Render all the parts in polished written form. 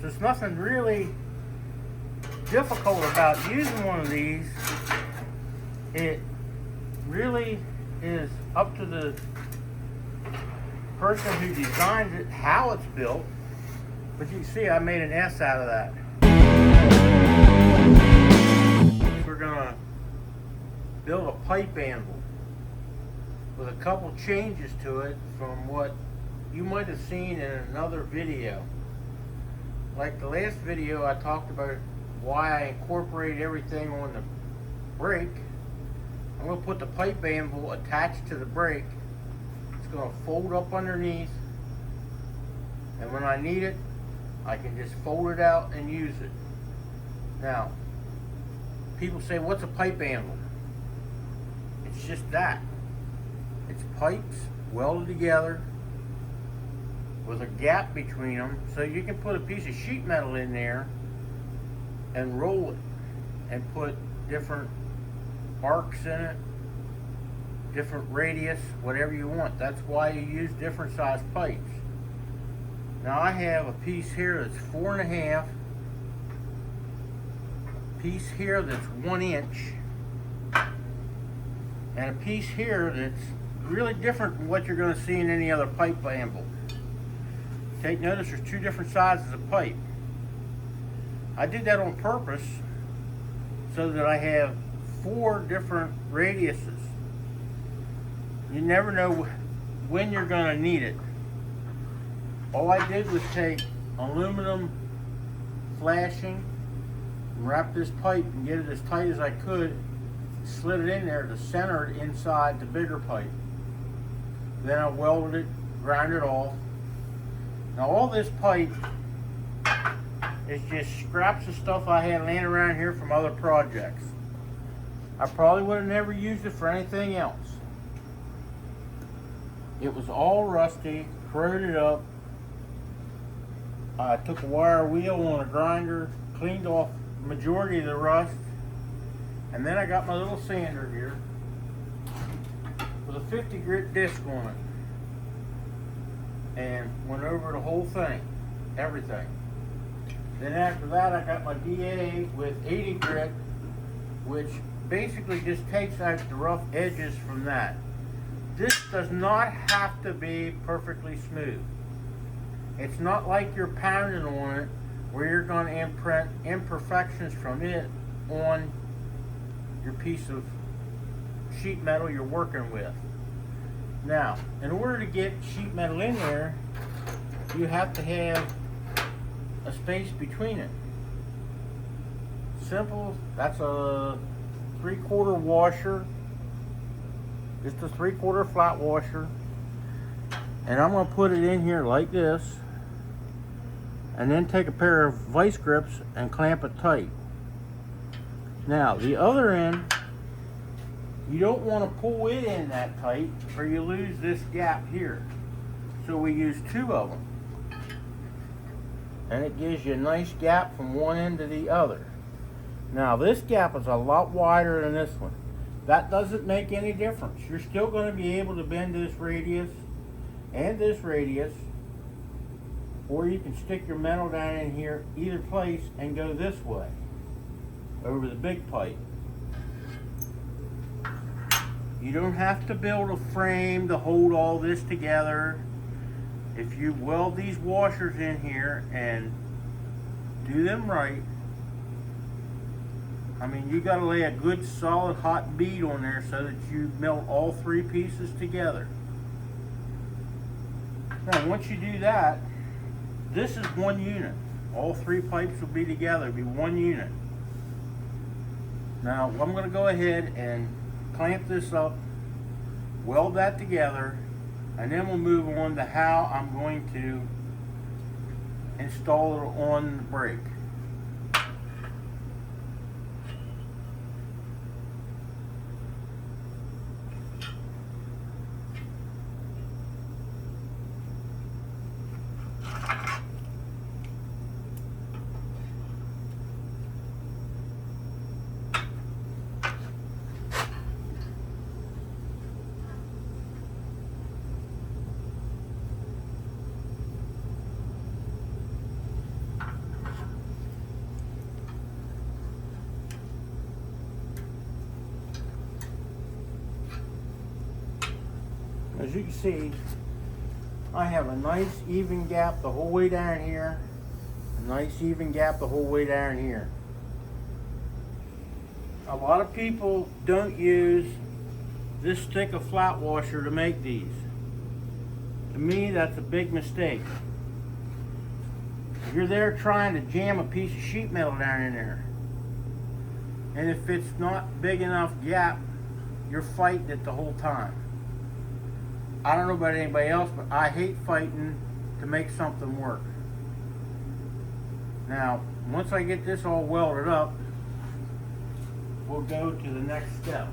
So it's nothing really difficult about using one of these. It really is up to the person who designs it, how it's built. But you can see I made an S out of that. We're gonna build a pipe anvil with a couple changes to it from what you might have seen in another video. Like the last video, I talked about why I incorporate everything on the brake. I'm going to put the pipe anvil attached to the brake. It's going to fold up underneath, and when I need it, I can just fold it out and use it. Now, people say, what's a pipe anvil? It's just that. It's pipes welded together with a gap between them, so you can put a piece of sheet metal in there and roll it and put different arcs in it, different radius, whatever you want. That's why you use different size pipes. Now I have a piece here that's 4.5, piece here that's 1 inch, and a piece here that's really different from what you're going to see in any other pipe anvil. Take notice, there's 2 different sizes of pipe. I did that on purpose so that I have 4 different radiuses. You never know when you're going to need it. All I did was take aluminum flashing and wrap this pipe and get it as tight as I could, slid it in there to center it inside the bigger pipe. Then I welded it, ground it off. Now all this pipe is just scraps of stuff I had laying around here from other projects. I probably would have never used it for anything else. It was all rusty, corroded up. I took a wire wheel on a grinder, cleaned off the majority of the rust, and then I got my little sander here with a 50 grit disc on it and went over the whole thing, everything. Then after that I got my DA with 80 grit, which basically just takes out the rough edges from that. This does not have to be perfectly smooth. It's not like you're pounding on it where you're going to imprint imperfections from it on your piece of sheet metal you're working with. Now, in order to get sheet metal in there, you have to have a space between it. Simple, that's a 3/4 washer, just a 3/4 flat washer. And I'm going to put it in here like this, and then take a pair of vice grips and clamp it tight. Now, the other end, you don't want to pull it in that tight or you lose this gap here. So we use 2 of them. And it gives you a nice gap from one end to the other. Now this gap is a lot wider than this one. That doesn't make any difference. You're still going to be able to bend this radius and this radius, or you can stick your metal down in here either place and go this way over the big pipe. You don't have to build a frame to hold all this together. If you weld these washers in here and do them right, I mean, you got to lay a good solid hot bead on there so that you melt all 3 pieces together. Now once you do that, this is 1 unit. All 3 pipes will be together, be 1 unit. Now I'm going to go ahead and clamp this up, weld that together, and then we'll move on to how I'm going to install it on the brake. as you can see, I have a nice even gap the whole way down here. A nice even gap the whole way down here. A lot of people don't use this thick of flat washer to make these. To me, that's a big mistake. You're there trying to jam a piece of sheet metal down in there, and if it's not big enough gap, you're fighting it the whole time. I don't know about anybody else, but I hate fighting to make something work. Now, once I get this all welded up, we'll go to the next step.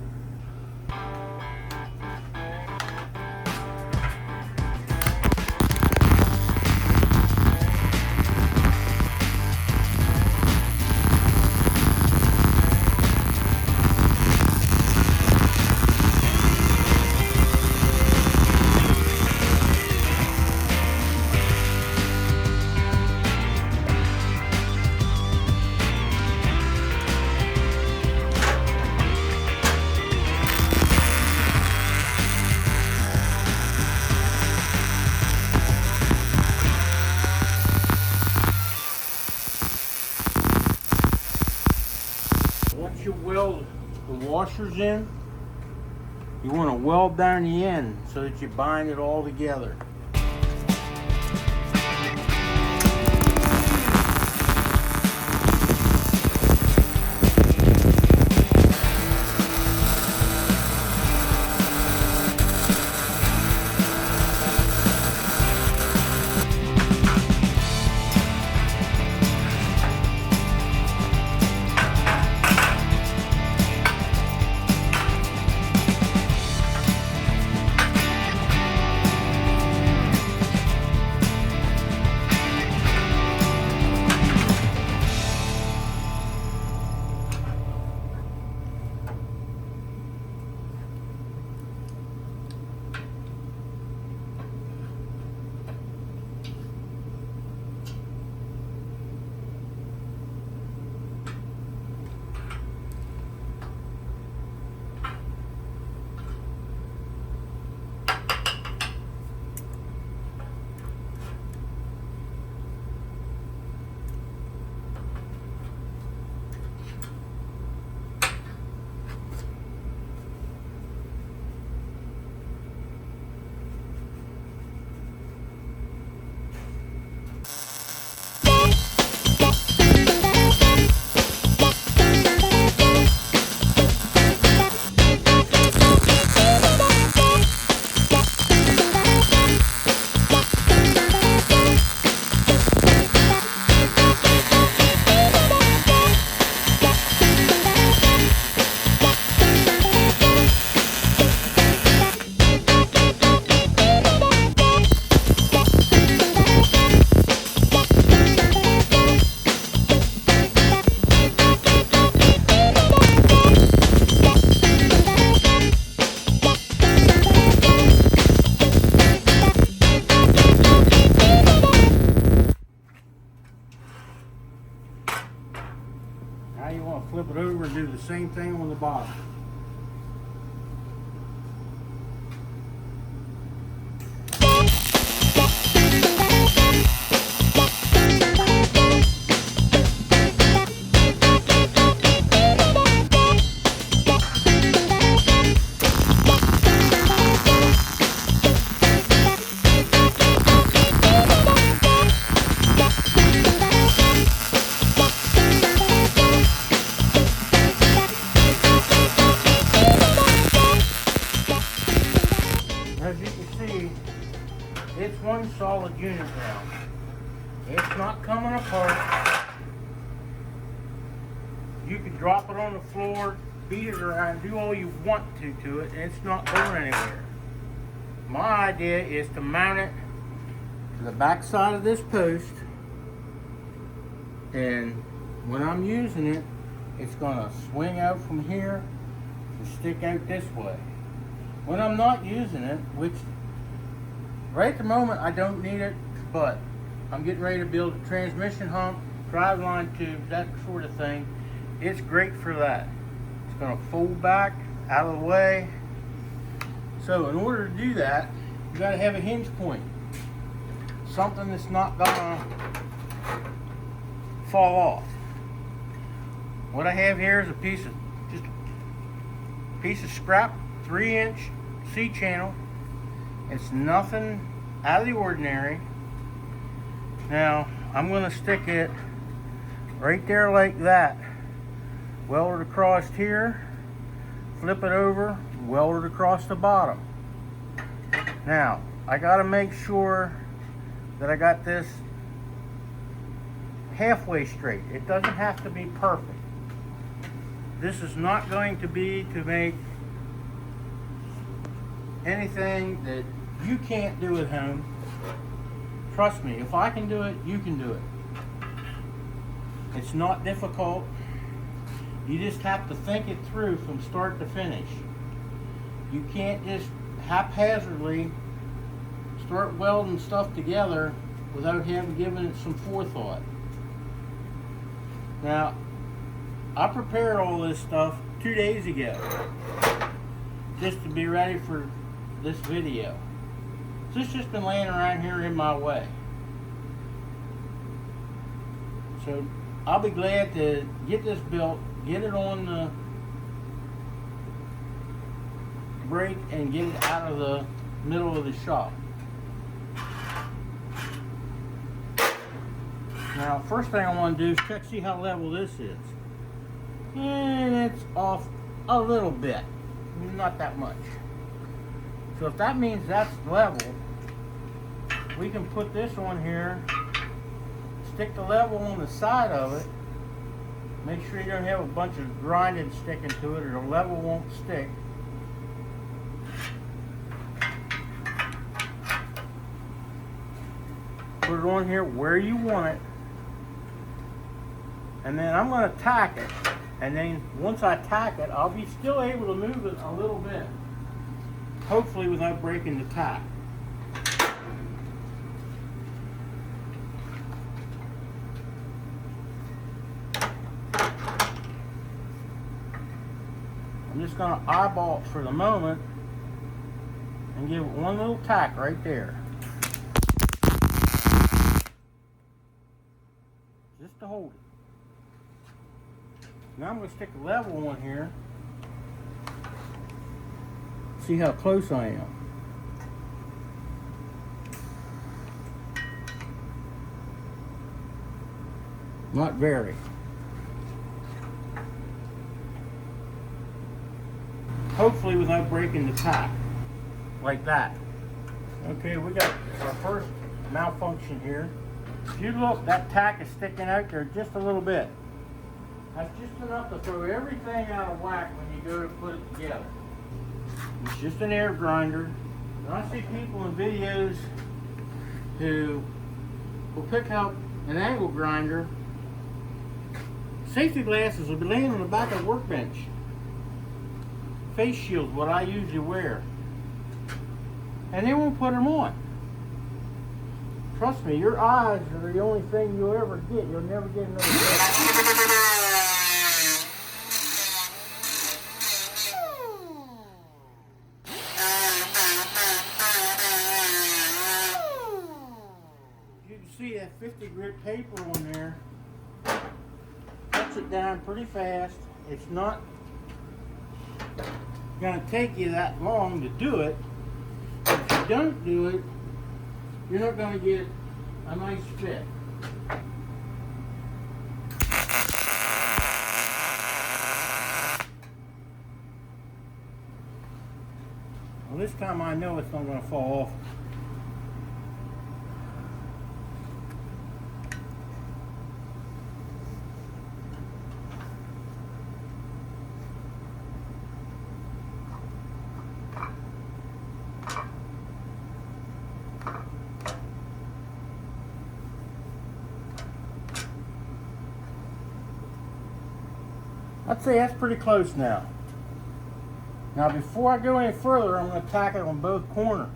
Once you weld the washers in, you want to weld down the end so that you bind it all together. Now you want to flip it over and do the same thing on the bottom. As you can see, it's one solid unit now. It's not coming apart. You can drop it on the floor, beat it around, do all you want to it, and it's not going anywhere. My idea is to mount it to the back side of this post, and when I'm using it, it's going to swing out from here and stick out this way. When I'm not using it, which right at the moment I don't need it, but I'm getting ready to build a transmission hump, driveline tubes, that sort of thing, it's great for that. It's going to fold back out of the way. So in order to do that, you got to have a hinge point, something that's not gonna fall off. What I have here is a piece of scrap 3-inch C-channel. It's nothing out of the ordinary. Now I'm going to stick it right there like that, weld it across here, flip it over, weld it across the bottom. Now I got to make sure that I got this halfway straight. It doesn't have to be perfect. This is not going to be to make anything that you can't do at home. Trust me, if I can do it, you can do it. It's not difficult. You just have to think it through from start to finish. You can't just haphazardly start welding stuff together without having given it some forethought. Now, I prepared all this stuff 2 days ago just to be ready for this video. So it's just been laying around here in my way. So I'll be glad to get this built, get it on the brake, and get it out of the middle of the shop. Now, first thing I want to do is check, see how level this is. And it's off a little bit, not that much. So if that means that's level, we can put this on here, stick the level on the side of it, make sure you don't have a bunch of grinding sticking to it or the level won't stick. Put it on here where you want it, and then I'm going to tack it. And then once I tack it, I'll be still able to move it a little bit, hopefully without breaking the tack. I'm just going to eyeball it for the moment and give it one little tack right there. Just to hold it. Now I'm going to stick a level on here. See how close I am. Not very. Hopefully without breaking the tack. Like that. Okay, we got our first malfunction here. If you look, that tack is sticking out there just a little bit. That's just enough to throw everything out of whack when you go to put it together. It's just an air grinder. And I see people in videos who will pick up an angle grinder. Safety glasses will be laying on the back of the workbench. Face shields, what I usually wear. And they won't put them on. Trust me, your eyes are the only thing you'll ever get. You'll never get another pair. You can see that 50 grit paper on there. Cuts it down pretty fast. It's not going to take you that long to do it. If you don't do it, you're not going to get a nice fit. Well, this time I know it's not going to fall off. I'd say that's pretty close now. Now before I go any further, I'm going to tack it on both corners.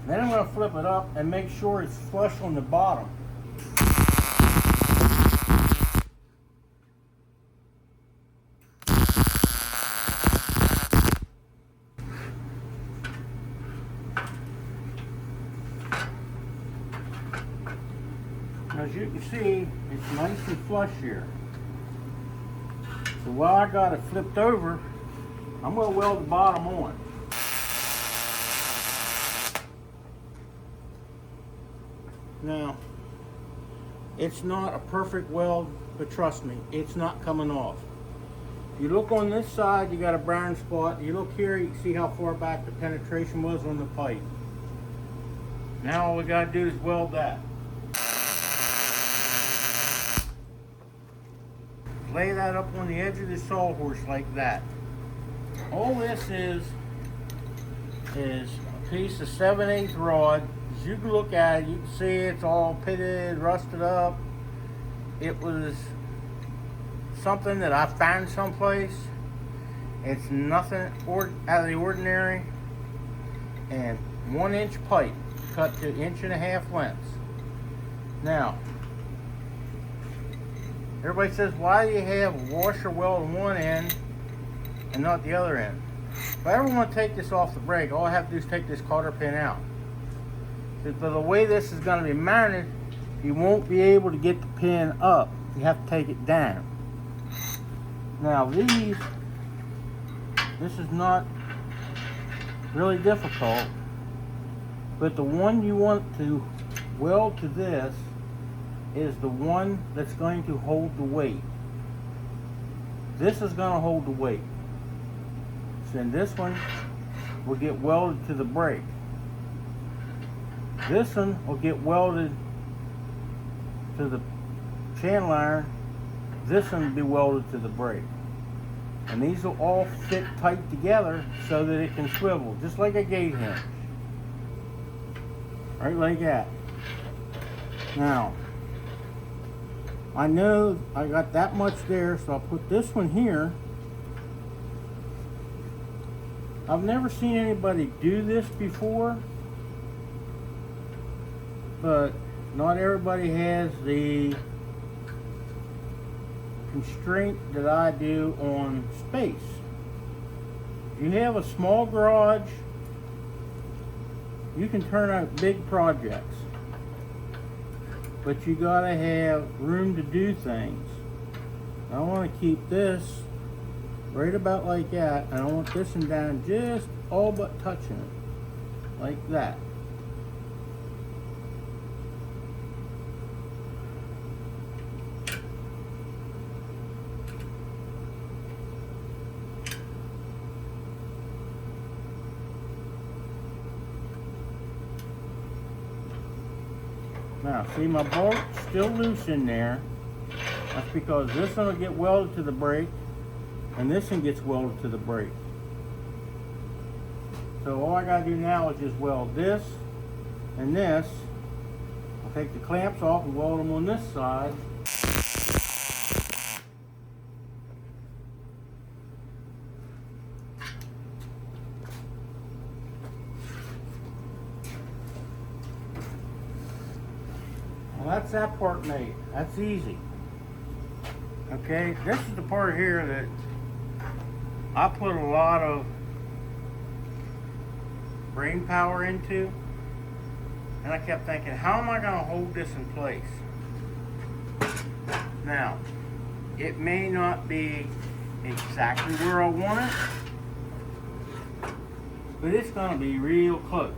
Then I'm going to flip it up and make sure it's flush on the bottom. As you can see, it's nice and flush here. So while I got it flipped over, I'm going to weld the bottom on. Now, it's not a perfect weld, but trust me, it's not coming off. You look on this side, you got a brown spot. You look here, you can see how far back the penetration was on the pipe. Now all we got to do is weld that. Lay that up on the edge of the sawhorse like that. All this is a piece of 7/8 rod. As you can look at it, you can see it's all pitted, rusted up. It was something that I found someplace. It's nothing out of the ordinary. And 1-inch pipe cut to 1.5 inch lengths. Now, everybody says, why do you have a washer weld on one end and not the other end? If I ever want to take this off the brake, all I have to do is take this cotter pin out. But the way this is going to be mounted, you won't be able to get the pin up. You have to take it down. Now this is not really difficult, but the one you want to weld to this is the one that's going to hold the weight. This is going to hold the weight. So then this one will get welded to the brake. This one will get welded to the channel iron. This one will be welded to the brake. And these will all fit tight together so that it can swivel, just like a gate hinge. Right like that. Now, I know I got that much there, so I'll put this one here. I've never seen anybody do this before, but not everybody has the constraint that I do on space. If you have a small garage, you can turn out big projects, but you gotta have room to do things. I want to keep this right about like that, and I want this one down just all but touching it, like that. Now, see, my bolt's still loose in there. That's because this one will get welded to the brake, and this one gets welded to the brake. So all I gotta do now is just weld this and this. I'll take the clamps off and weld them on this side. Well, that's that part made. That's easy. Okay, this is the part here that I put a lot of brain power into, and I kept thinking, how am I going to hold this in place? Now, it may not be exactly where I want it, but it's going to be real close.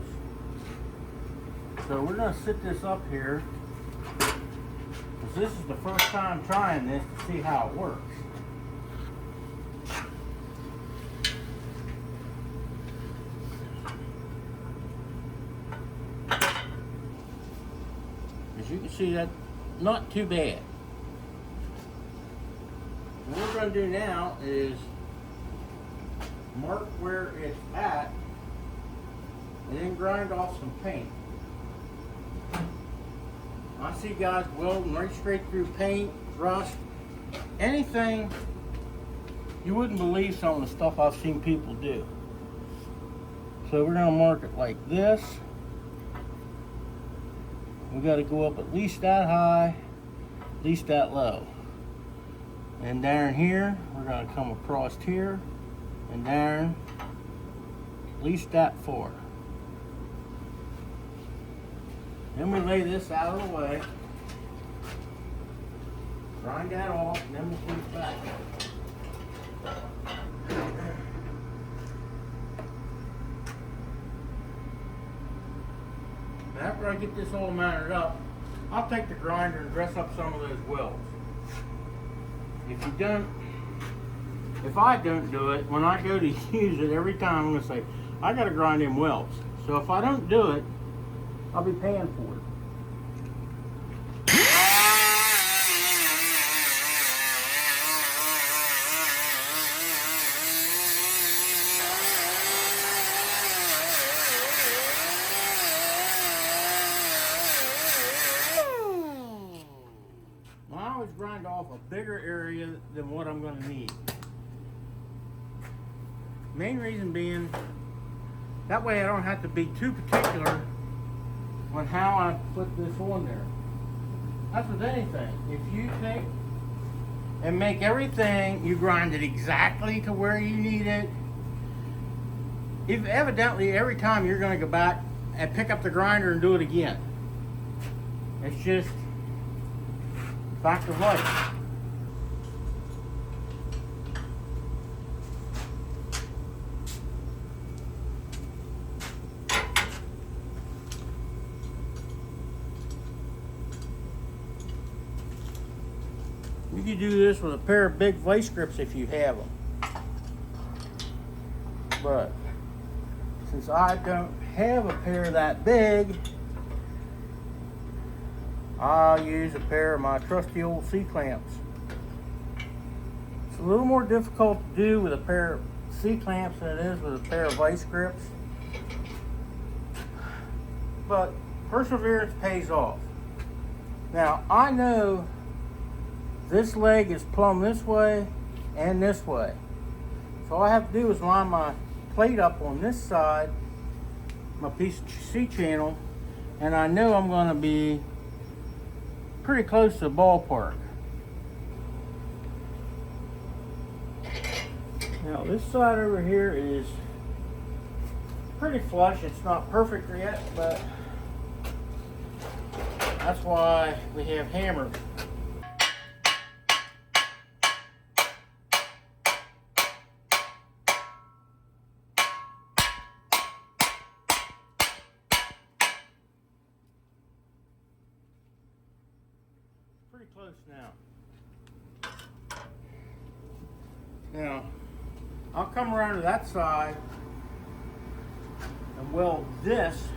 So we're going to sit this up here, because this is the first time trying this to see how it works. As you can see, that's not too bad. What we're going to do now is mark where it's at and then grind off some paint. I see guys welding right straight through paint, rust, anything. You wouldn't believe some of the stuff I've seen people do. So we're going to mark it like this. We got to go up at least that high, at least that low. And down here, we're going to come across here and down at least that far. Then we lay this out of the way. Grind that off, and then we'll put it back. After I get this all mounted up, I'll take the grinder and dress up some of those welds. If I don't do it, when I go to use it, every time I'm going to say, I got to grind them welds. So if I don't do it, I'll be paying for it. I always grind off a bigger area than what I'm going to need. Main reason being, that way I don't have to be too particular on how I put this on there. That's with anything. If you take and make everything, you grind it exactly to where you need it. If evidently every time you're going to go back and pick up the grinder and do it again. It's just fact of life. You can do this with a pair of big vice grips if you have them. But since I don't have a pair that big, I'll use a pair of my trusty old C-clamps. It's a little more difficult to do with a pair of C-clamps than it is with a pair of vice grips. But perseverance pays off. Now, I know this leg is plumb this way and this way. So all I have to do is line my plate up on this side, my piece of C-channel, and I know I'm going to be pretty close to the ballpark. Now this side over here is pretty flush. It's not perfect yet, but that's why we have hammers. Pretty close now. Now, I'll come around to that side and weld this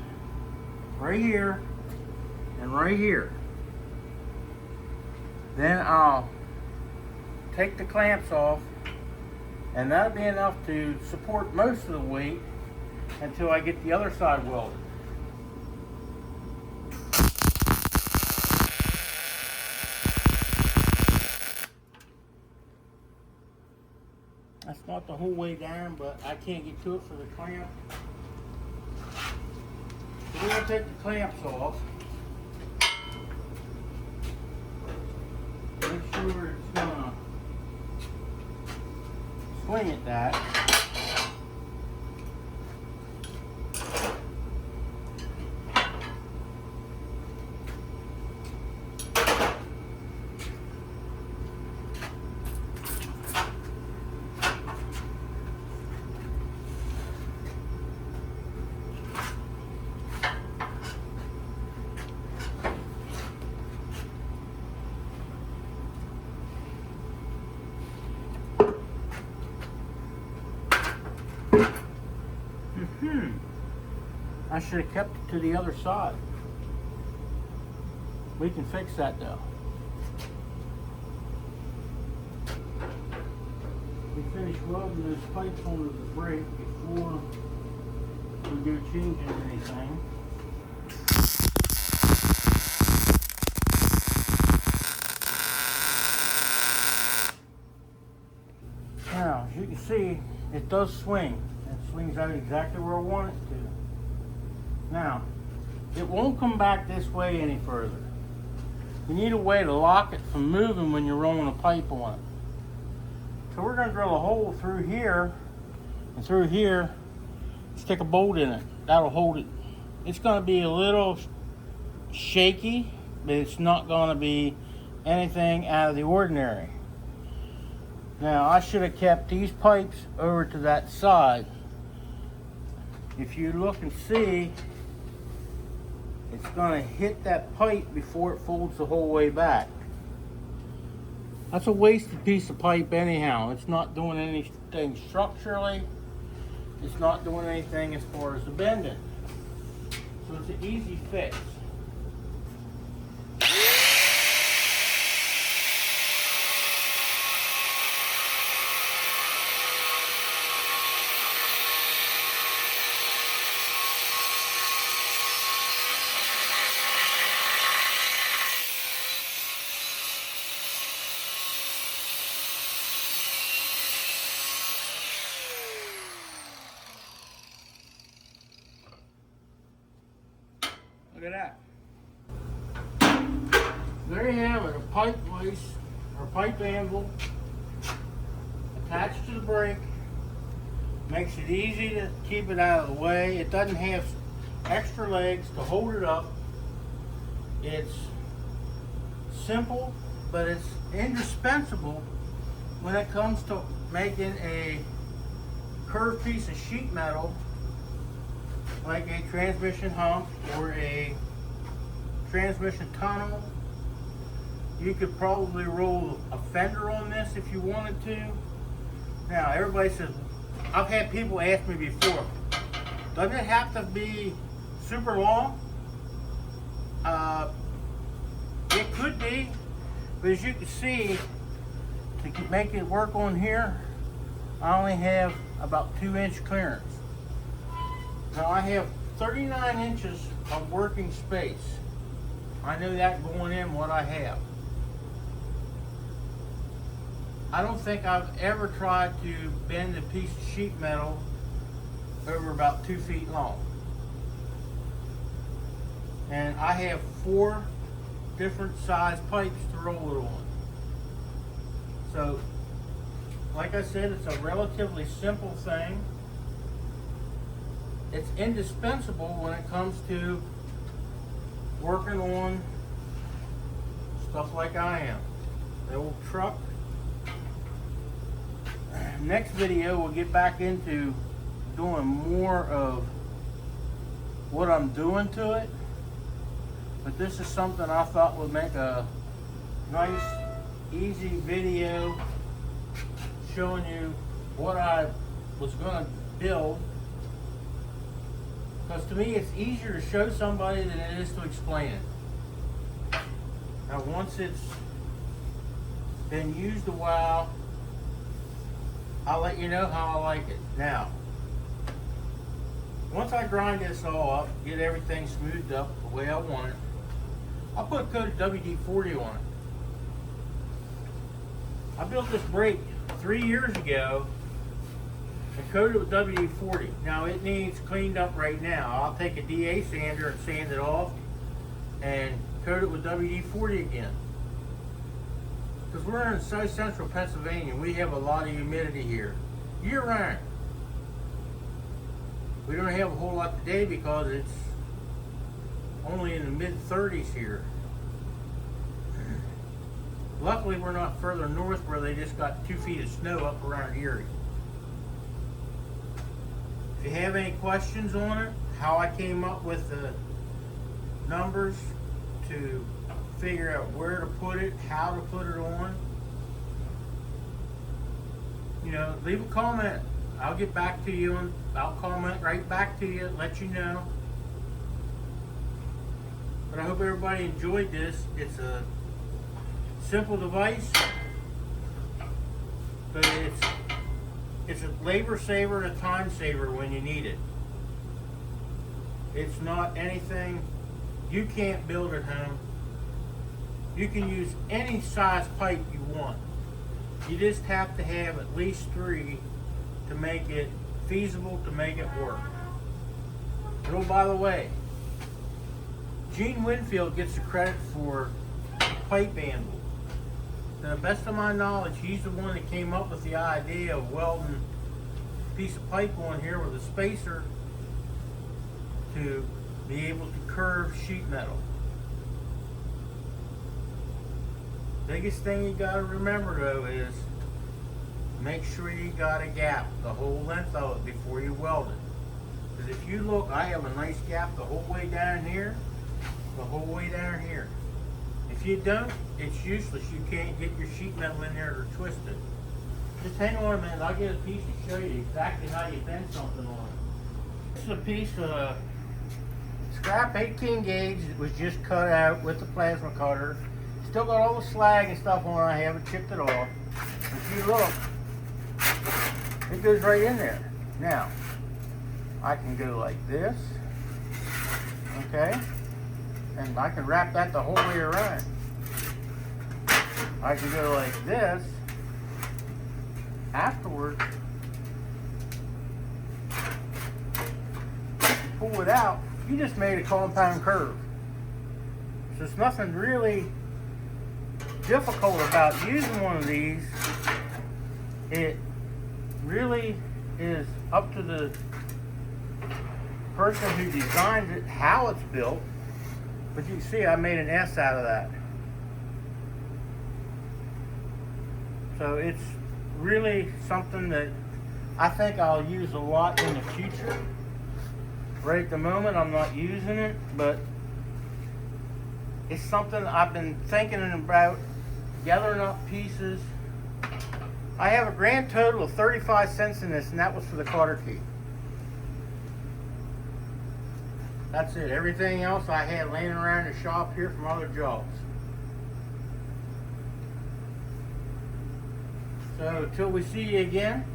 right here and right here. Then I'll take the clamps off, and that'll be enough to support most of the weight until I get the other side welded. That's not the whole way down, but I can't get to it for the clamp. So we're going to take the clamps off. Make sure it's going to swing at that. I should have kept it to the other side. We can fix that though. We finish welding those pipes onto the brake before we do changing anything. Now, as you can see, it does swing. It swings out exactly where I want it to. Now, it won't come back this way any further. You need a way to lock it from moving when you're rolling a pipe on it. So we're going to drill a hole through here and through here, stick a bolt in it. That'll hold it. It's going to be a little shaky, but it's not going to be anything out of the ordinary. Now I should have kept these pipes over to that side. If you look and see, it's going to hit that pipe before it folds the whole way back. That's a wasted piece of pipe anyhow. It's not doing anything structurally. It's not doing anything as far as the bending. So it's an easy fix. Look at that. There you have it, a pipe vise or pipe anvil attached to the brake. Makes it easy to keep it out of the way. It doesn't have extra legs to hold it up. It's simple, but it's indispensable when it comes to making a curved piece of sheet metal like a transmission hump or a transmission tunnel. You could probably roll a fender on this if you wanted to. Now everybody says, I've had people ask me before, doesn't it have to be super long? It could be, but as you can see, to make it work on here, I only have about 2-inch clearance. Now I have 39 inches of working space. I know that going in what I have. I don't think I've ever tried to bend a piece of sheet metal over about 2 feet long. And I have 4 different size pipes to roll it on. So, like I said, it's a relatively simple thing. It's indispensable when it comes to working on stuff like I am. The old truck. Next video we'll get back into doing more of what I'm doing to it. But this is something I thought would make a nice, easy video showing you what I was going to build. Because to me it's easier to show somebody than it is to explain it. Now once it's been used a while, I'll let you know how I like it. Now, once I grind this all up, get everything smoothed up the way I want it, I'll put a coat of WD-40 on it. I built this brake 3 years ago and coated it with WD-40. Now it needs cleaned up right now. I'll take a DA sander and sand it off and coat it with WD-40 again. Because we're in south central Pennsylvania, we have a lot of humidity here, year round. We don't have a whole lot today because it's only in the mid-30s here. Luckily we're not further north where they just got 2 feet of snow up around Erie. If you have any questions on it, how I came up with the numbers to figure out where to put it, how to put it on, you know, leave a comment. I'll get back to you and I'll comment right back to you, let you know. But I hope everybody enjoyed this. It's a simple device, but it's a labor saver and a time saver when you need it. It's not anything you can't build at home. You can use any size pipe you want. You just have to have at least 3 to make it feasible, to make it work. And oh, by the way, Gene Winfield gets the credit for pipe anvil. To the best of my knowledge, he's the one that came up with the idea of welding a piece of pipe on here with a spacer to be able to curve sheet metal. Biggest thing you gotta remember though is make sure you got a gap the whole length of it before you weld it. Because if you look, I have a nice gap the whole way down here, the whole way down here. If you don't, it's useless. You can't get your sheet metal in there to twist it. Just hang on a minute, I'll get a piece to show you exactly how you bend something on it. This is a piece of scrap 18 gauge that was just cut out with the plasma cutter. Still got all the slag and stuff on it. I haven't chipped it off. If you look, it goes right in there. Now, I can go like this, okay? And I can wrap that the whole way around. I can go like this. Afterwards, you pull it out, you just made a compound curve. So it's nothing really difficult about using one of these. It really is up to the person who designs it, how it's built. But you can see I made an S out of that. So it's really something that I think I'll use a lot in the future. Right at the moment I'm not using it, but it's something I've been thinking about, gathering up pieces. I have a grand total of 35 cents in this, and that was for the cotter key. That's it. Everything else I had laying around the shop here from other jobs. So until we see you again,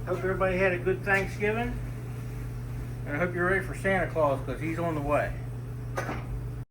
hope everybody had a good Thanksgiving, and I hope you're ready for Santa Claus, because he's on the way.